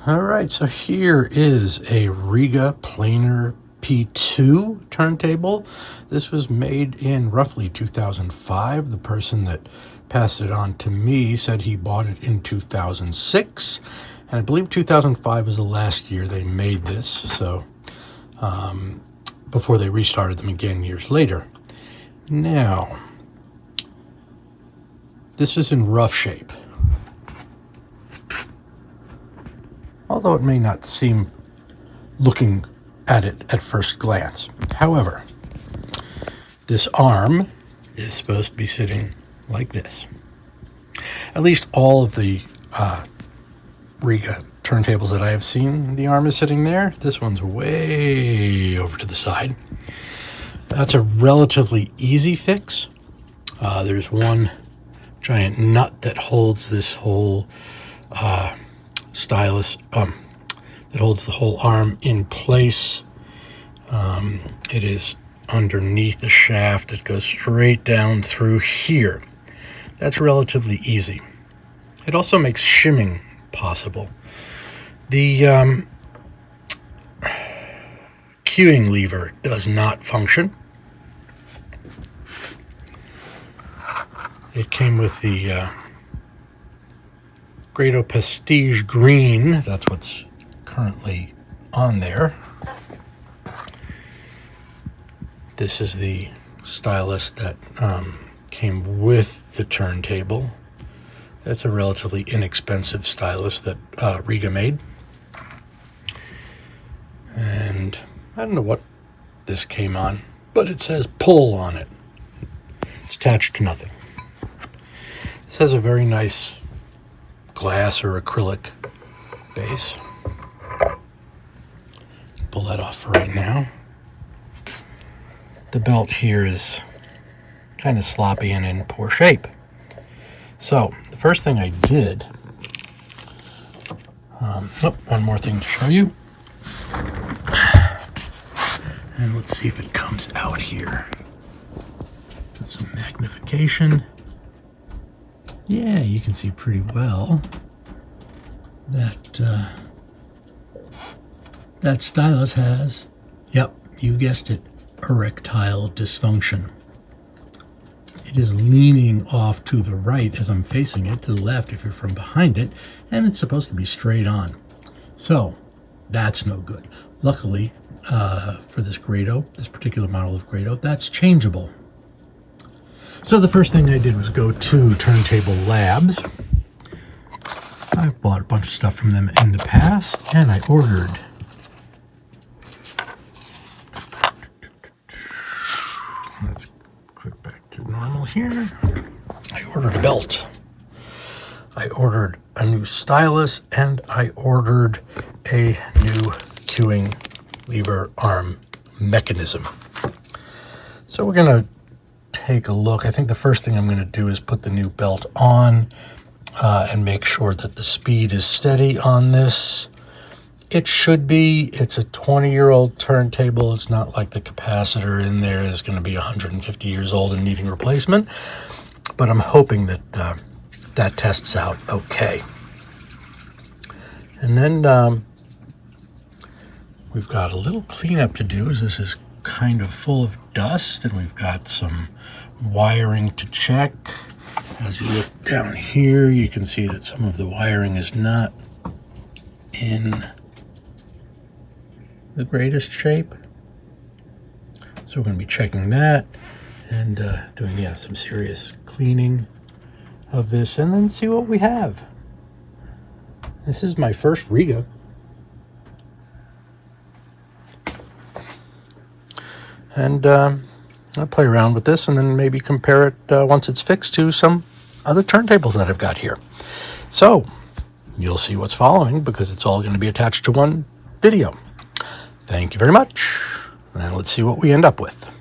All right, so here is a Rega Planar P2 turntable. This was made in roughly 2005. The person that passed it on to me said he bought it in 2006, and I believe 2005 was the last year they made this, so before they restarted them again years later. Now, this is in rough shape. Although it may not seem looking at it at first glance. However, this arm is supposed to be sitting like this. At least all of the Rega turntables that I have seen, the arm is sitting there. This one's way over to the side. That's a relatively easy fix. There's one giant nut that holds this whole stylus that holds the whole arm in place. It is underneath the shaft. It goes straight down through here. That's relatively easy. It also makes shimming possible. The cueing lever does not function. It came with the Grado Prestige Green. That's what's currently on there. This is the stylus that came with the turntable. That's a relatively inexpensive stylus that Rega made. And I don't know what this came on, but it says pull on it. It's attached to nothing. This has a very nice glass or acrylic base. Pull that off for right now. The belt here is kind of sloppy and in poor shape. So the first thing I did, one more thing to show you. And let's see if it comes out here. With some magnification. Yeah, you can see pretty well that that stylus has, yep, you guessed it, erectile dysfunction. It is leaning off to the right as I'm facing it, to the left if you're from behind it, and it's supposed to be straight on. So that's no good. Luckily, for this Grado, this particular model of Grado, that's changeable. So the first thing I did was go to Turntable Labs. I've bought a bunch of stuff from them in the past, and I ordered let's click back to normal here. I ordered a belt. I ordered a new stylus, and I ordered a new cueing lever arm mechanism. So we're going to take a look. I think the first thing I'm going to do is put the new belt on and make sure that the speed is steady on this. It should be. It's a 20-year-old turntable. It's not like the capacitor in there is going to be 150 years old and needing replacement, but I'm hoping that that tests out okay. And then we've got a little cleanup to do, as this is kind of full of dust, and we've got some wiring to check. As you look down here, you can see that some of the wiring is not in the greatest shape. So we're going to be checking that and doing some serious cleaning of this, and then see what we have. This is my first Rega. And I'll play around with this and then maybe compare it once it's fixed to some other turntables that I've got here. So you'll see what's following, because it's all going to be attached to one video. Thank you very much, and let's see what we end up with.